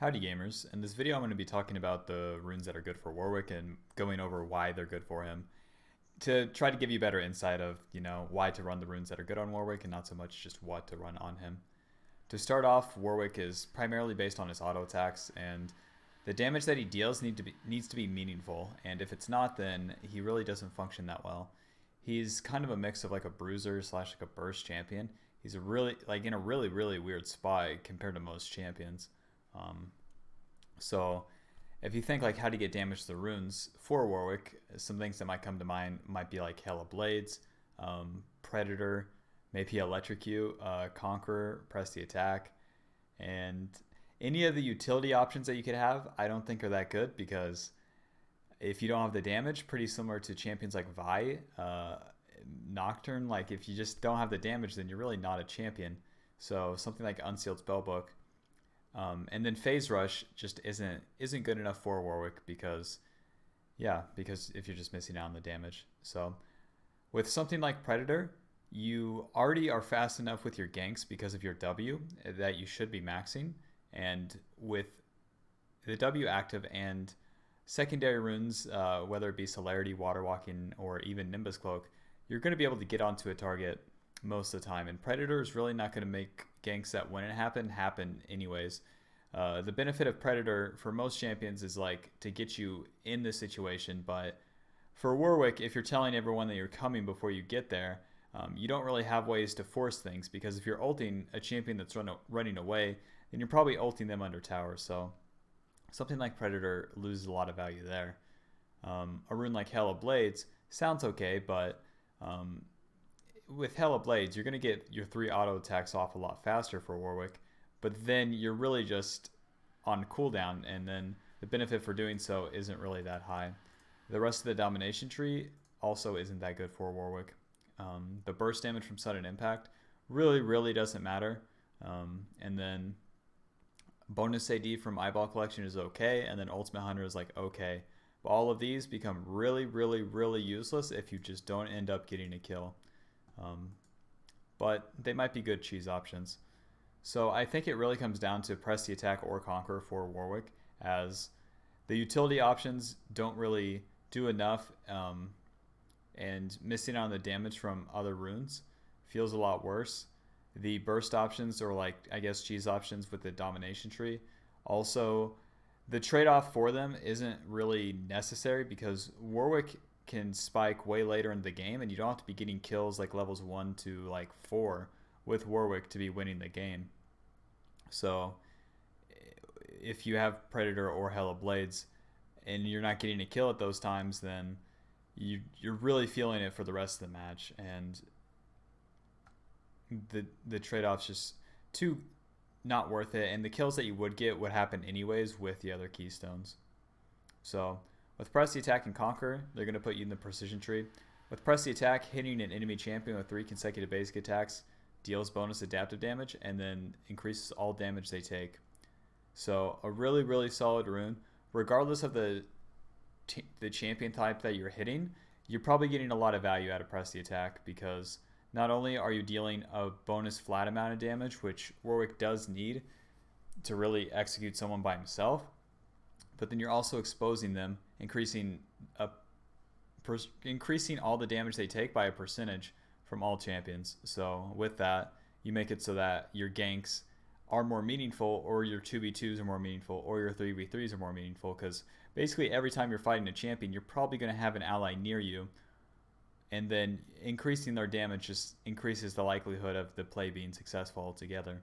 Howdy gamers, in this video I'm going to be talking about the runes that are good for Warwick and going over why they're good for him to try to give you better insight of, why to run the runes that are good on Warwick and not so much just what to run on him. To start off, Warwick is primarily based on his auto attacks, and the damage that he deals needs to be meaningful, and if it's not, then he really doesn't function that well. He's kind of a mix of like a bruiser slash like a burst champion. He's in a really weird spot compared to most champions. So if you think like how to get damage to the runes for Warwick, some things that might come to mind might be like Hella Blades, Predator, maybe Electrocute, Conqueror, Press the Attack, and any of the utility options that you could have I don't think are that good, because if you don't have the damage, pretty similar to champions like Vi, Nocturne, like if you just don't have the damage, then you're really not a champion. So something like Unsealed Spellbook. And then Phase Rush just isn't good enough for Warwick because if you're just missing out on the damage. So with something like Predator, you already are fast enough with your ganks because of your W that you should be maxing. And with the W active and secondary runes, whether it be Celerity, Water Walking, or even Nimbus Cloak, you're going to be able to get onto a target most of the time. And Predator is really not going to make ganks that when it happen anyways. The benefit of Predator for most champions is like to get you in this situation, but for Warwick, if you're telling everyone that you're coming before you get there, you don't really have ways to force things, because if you're ulting a champion that's running away, then you're probably ulting them under tower. So something like Predator loses a lot of value there. A rune like Hella Blades sounds okay, but with Hella Blades, you're going to get your 3 auto attacks off a lot faster for Warwick, but then you're really just on cooldown, and then the benefit for doing so isn't really that high. The rest of the domination tree also isn't that good for Warwick. The burst damage from sudden impact really doesn't matter. And then bonus AD from eyeball collection is okay, and then ultimate hunter is like okay. But all of these become really useless if you just don't end up getting a kill. But they might be good cheese options. So I think it really comes down to Press the Attack or Conquer for Warwick, as the utility options don't really do enough, and missing out on the damage from other runes feels a lot worse. The burst options, or like I guess cheese options with the domination tree, also the trade-off for them isn't really necessary, because Warwick can spike way later in the game, and you don't have to be getting kills like levels 1 to like 4 with Warwick to be winning the game. So if you have Predator or Hella Blades and you're not getting a kill at those times, then you're really feeling it for the rest of the match, and the trade-off's just too not worth it, and the kills that you would get would happen anyways with the other keystones. So with Press the Attack and Conquer, they're going to put you in the precision tree. With Press the Attack, hitting an enemy champion with 3 consecutive basic attacks deals bonus adaptive damage and then increases all damage they take. So a really solid rune. Regardless of the champion type that you're hitting, you're probably getting a lot of value out of Press the Attack, because not only are you dealing a bonus flat amount of damage, which Warwick does need to really execute someone by himself, but then you're also exposing them, increasing all the damage they take by a percentage from all champions. So with that, you make it so that your ganks are more meaningful, or your 2v2s are more meaningful, or your 3v3s are more meaningful, because basically every time you're fighting a champion, you're probably going to have an ally near you, and then increasing their damage just increases the likelihood of the play being successful altogether.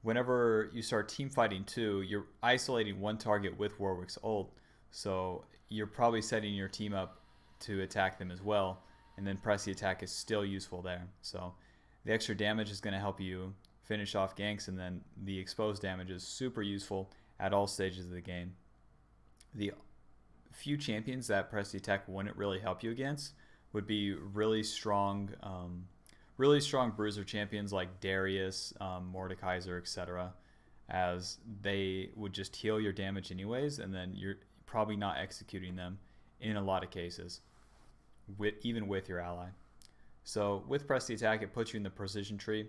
Whenever you start team fighting too, you're isolating one target with Warwick's ult, so you're probably setting your team up to attack them as well, and then Press the Attack is still useful there. So the extra damage is going to help you finish off ganks, and then the exposed damage is super useful at all stages of the game. The few champions that Press the Attack wouldn't really help you against would be really strong bruiser champions like Darius, Mordekaiser, etc., as they would just heal your damage anyways, and then you're probably not executing them in a lot of cases, even with your ally. So with Press the Attack, it puts you in the precision tree.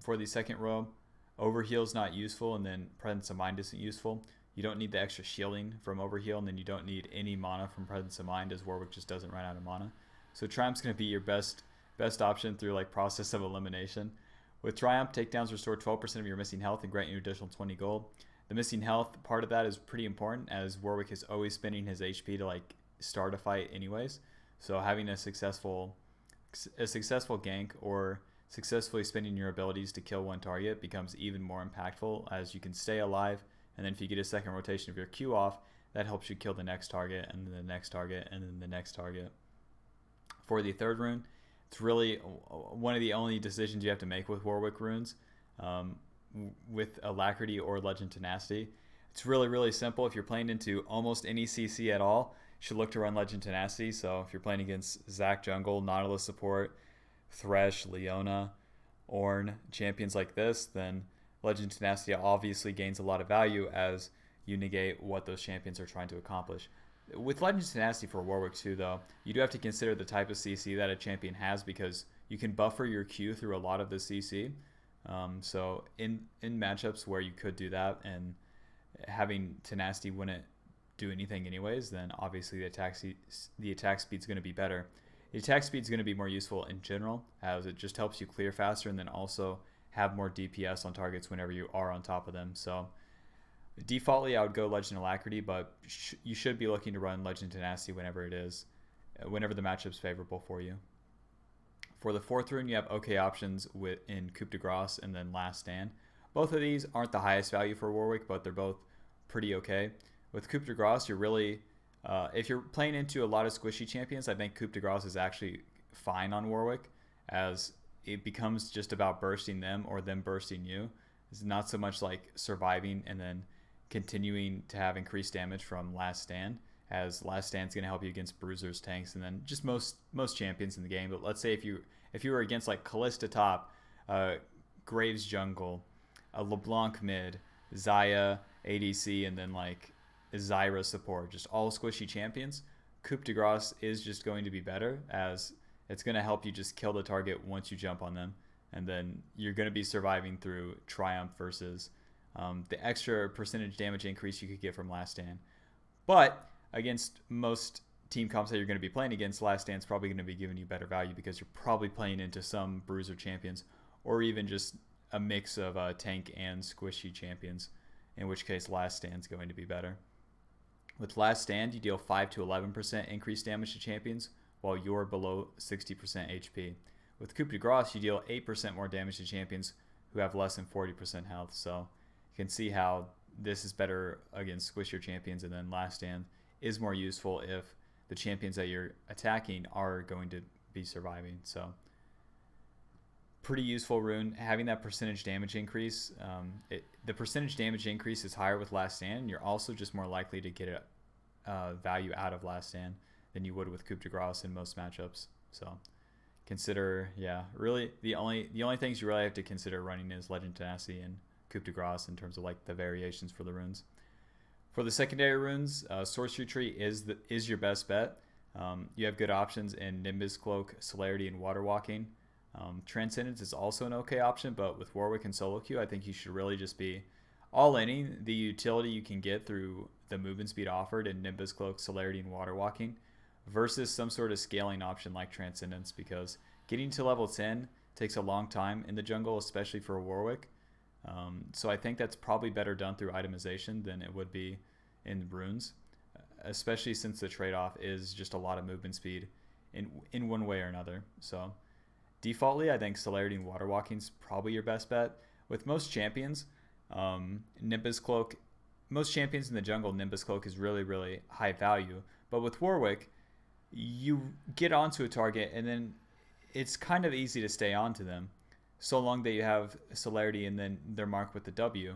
For the second row, Overheal is not useful, and then Presence of Mind isn't useful. You don't need the extra shielding from Overheal, and then you don't need any mana from Presence of Mind, as Warwick just doesn't run out of mana. So Triumph's going to be your best option through like process of elimination. With Triumph, takedowns restore 12% of your missing health and grant you additional 20 gold. The missing health part of that is pretty important, as Warwick is always spending his HP to like start a fight anyways. So having a successful gank or successfully spending your abilities to kill one target becomes even more impactful, as you can stay alive, and then if you get a second rotation of your Q off, that helps you kill the next target, and then the next target, and then the next target. For the third rune, it's really one of the only decisions you have to make with Warwick runes, with Alacrity or Legend Tenacity. It's really, really simple. If you're playing into almost any CC at all, you should look to run Legend Tenacity. So if you're playing against Zac Jungle, Nautilus support, Thresh, Leona, Ornn, champions like this, then Legend Tenacity obviously gains a lot of value as you negate what those champions are trying to accomplish. With Legend Tenacity for Warwick too, though, you do have to consider the type of CC that a champion has, because you can buffer your Q through a lot of the CC. So in matchups where you could do that, and having Tenacity wouldn't do anything anyways, then obviously the attack speed is going to be better. The attack speed is going to be more useful in general, as it just helps you clear faster, and then also have more DPS on targets whenever you are on top of them. So defaultly, I would go Legend Alacrity, but you should be looking to run Legend Tenacity whenever the matchup's favorable for you. For the fourth rune, you have okay options in Coup de Grace and then Last Stand. Both of these aren't the highest value for Warwick, but they're both pretty okay. With Coup de Grace, you're really, if you're playing into a lot of squishy champions, I think Coup de Grace is actually fine on Warwick, as it becomes just about bursting them or them bursting you. It's not so much like surviving and then continuing to have increased damage from Last Stand, as Last Stand's going to help you against bruisers, tanks, and then just most champions in the game. But let's say if you were against like Kalista top, Graves jungle, a LeBlanc mid, Xayah ADC, and then like Zyra support, just all squishy champions, Coup de Grace is just going to be better, as it's going to help you just kill the target once you jump on them, and then you're going to be surviving through Triumph versus the extra percentage damage increase you could get from Last Stand. But against most team comps that you're going to be playing against, Last Stand's probably going to be giving you better value, because you're probably playing into some bruiser champions, or even just a mix of tank and squishy champions, in which case Last Stand's going to be better. With Last Stand, you deal 5 to 11% increased damage to champions, while you're below 60% HP. With Coup de Grace, you deal 8% more damage to champions who have less than 40% health. So you can see how this is better against squishier champions, and then Last Stand is more useful if the champions that you're attacking are going to be surviving. So pretty useful rune. Having that percentage damage increase, the percentage damage increase is higher with Last Stand, and you're also just more likely to get value out of Last Stand than you would with Coup de Grace in most matchups. So consider, really the only things you really have to consider running is Legend Tenacity and Coup de Grace in terms of like the variations for the runes. For the secondary runes, Sorcery Tree is your best bet. You have good options in Nimbus Cloak, Celerity, and Water Walking. Transcendence is also an okay option, but with Warwick and solo queue, I think you should really just be all-inning the utility you can get through the movement speed offered in Nimbus Cloak, Celerity, and Water Walking, versus some sort of scaling option like Transcendence, because getting to level 10 takes a long time in the jungle, especially for Warwick. So I think that's probably better done through itemization than it would be in runes, especially since the trade-off is just a lot of movement speed in one way or another. So defaultly, I think Celerity and Water Walking is probably your best bet. With most champions, Nimbus Cloak, most champions in the jungle, Nimbus Cloak is really, really high value. But with Warwick, you get onto a target, and then it's kind of easy to stay onto them, so long that you have Celerity and then they're marked with the W.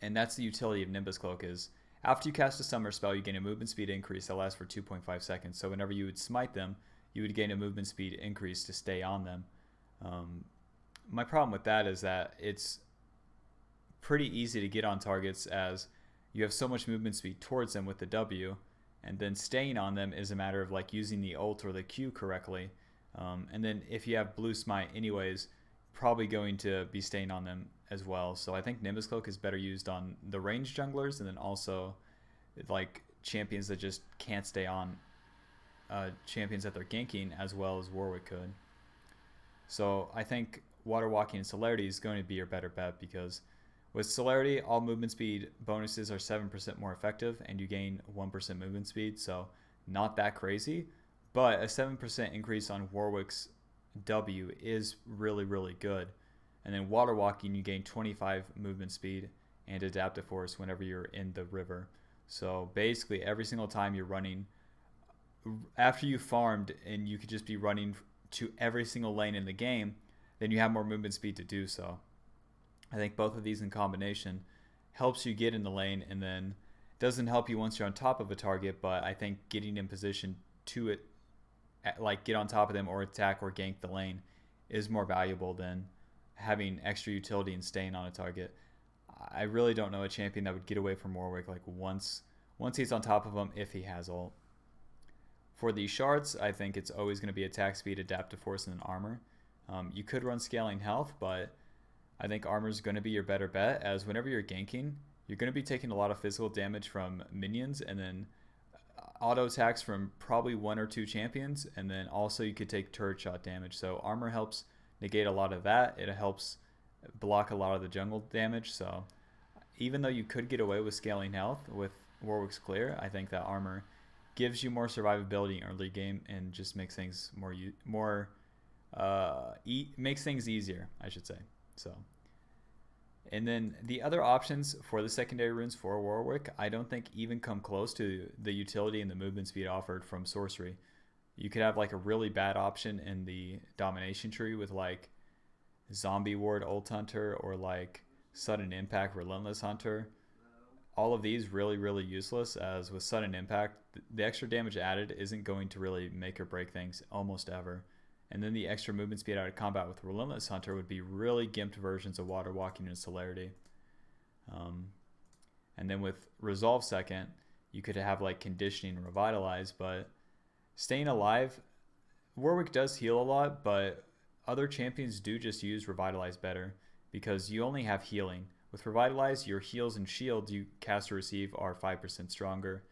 And that's the utility of Nimbus Cloak, is after you cast a summer spell, you gain a movement speed increase that lasts for 2.5 seconds. So whenever you would smite them, you would gain a movement speed increase to stay on them. My problem with that is that it's pretty easy to get on targets, as you have so much movement speed towards them with the W, and then staying on them is a matter of like using the ult or the Q correctly. And then if you have blue smite anyways, probably going to be staying on them as well. So I think Nimbus Cloak is better used on the range junglers, and then also like champions that just can't stay on, champions that they're ganking, as well as Warwick could. So I think Water Walking and Celerity is going to be your better bet, because with Celerity, all movement speed bonuses are 7% more effective, and you gain 1% movement speed, so not that crazy. But a 7% increase on Warwick's W is really, really good. And then Water Walking, you gain 25 movement speed and Adaptive Force whenever you're in the river. So basically, every single time you're running, after you farmed and you could just be running to every single lane in the game, then you have more movement speed to do so. I think both of these in combination helps you get in the lane, and then doesn't help you once you're on top of a target, but I think getting in position to it, like get on top of them or attack or gank the lane, is more valuable than having extra utility and staying on a target. I really don't know a champion that would get away from Warwick like once he's on top of him, if he has ult. For the shards, I think it's always going to be attack speed, adaptive force, and then armor. You could run scaling health, but I think armor is going to be your better bet, as whenever you're ganking, you're going to be taking a lot of physical damage from minions, and then auto attacks from probably 1 or 2 champions, and then also you could take turret shot damage. So armor helps negate a lot of that. It helps block a lot of the jungle damage. So even though you could get away with scaling health with Warwick's clear, I think that armor gives you more survivability in early game and just makes things makes things easier, I should say. So, and then the other options for the secondary runes for Warwick, I don't think even come close to the utility and the movement speed offered from sorcery. You could have like a really bad option in the domination tree with like Zombie Ward Ult Hunter, or like Sudden Impact Relentless Hunter. All of these really, really useless, as with Sudden Impact, the extra damage added isn't going to really make or break things almost ever. And then the extra movement speed out of combat with Relentless Hunter would be really gimped versions of Water Walking and Celerity. And then with Resolve Second, you could have like Conditioning and Revitalize, but staying alive, Warwick does heal a lot, but other champions do just use Revitalize better, because you only have healing. With Revitalize, your heals and shields you cast or receive are 5% stronger,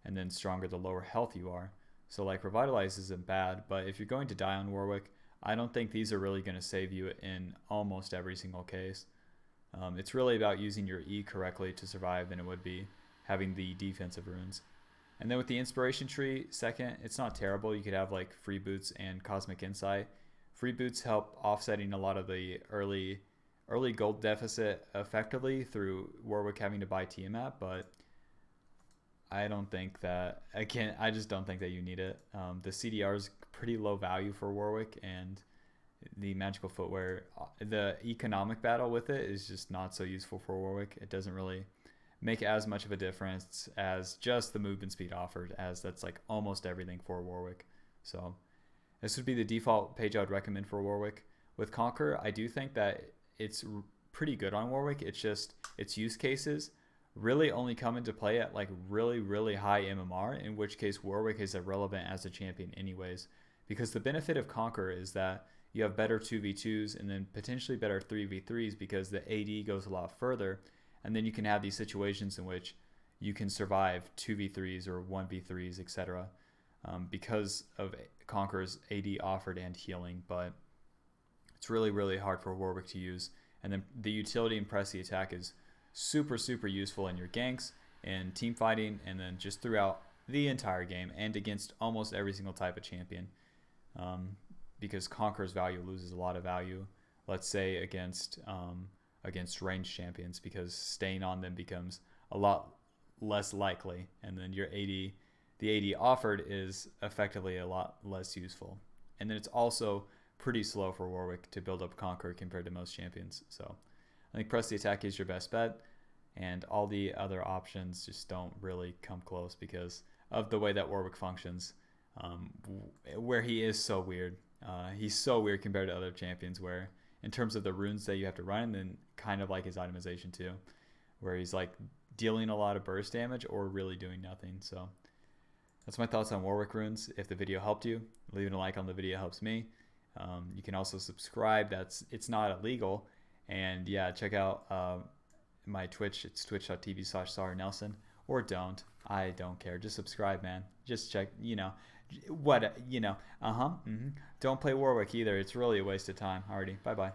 and then stronger the lower health you are. So like Revitalize isn't bad, but if you're going to die on Warwick, I don't think these are really going to save you in almost every single case. It's really about using your E correctly to survive than it would be having the defensive runes. And then with the Inspiration Tree, second, it's not terrible. You could have like Free Boots and Cosmic Insight. Free Boots help offsetting a lot of the early gold deficit effectively through Warwick having to buy Tiamat, but I don't think that, again, I just don't think that you need it. The CDR is pretty low value for Warwick, and the magical footwear, the economic battle with it is just not so useful for Warwick. It doesn't really make as much of a difference as just the movement speed offered, as that's like almost everything for Warwick. So this would be the default page I would recommend for Warwick. With Conquer, I do think that it's pretty good on Warwick. It's just its use cases really only come into play at like really, really high MMR, in which case Warwick is irrelevant as a champion anyways, because the benefit of Conquer is that you have better 2v2s and then potentially better 3v3s, because the AD goes a lot further, and then you can have these situations in which you can survive 2v3s or 1v3s, etc. Because of Conquer's AD offered and healing, but it's really, really hard for Warwick to use. And then the utility and press the attack is super, super useful in your ganks and team fighting, and then just throughout the entire game and against almost every single type of champion. Because Conqueror's value loses a lot of value, let's say against ranged champions, because staying on them becomes a lot less likely, and then your AD, the AD offered is effectively a lot less useful. And then it's also pretty slow for Warwick to build up Conqueror compared to most champions. So I think press the attack is your best bet, and all the other options just don't really come close because of the way that Warwick functions, where he is so weird. He's so weird compared to other champions, where in terms of the runes that you have to run, and then kind of like his itemization too, where he's like dealing a lot of burst damage or really doing nothing. So that's my thoughts on Warwick runes. If the video helped you, leaving a like on the video helps me. You can also subscribe. It's not illegal, And yeah, check out my Twitch. It's twitch.tv/Sar Nelson. Or don't. I don't care. Just subscribe, man. Just check, what, Uh huh. Don't play Warwick either. It's really a waste of time. Alrighty. Bye bye.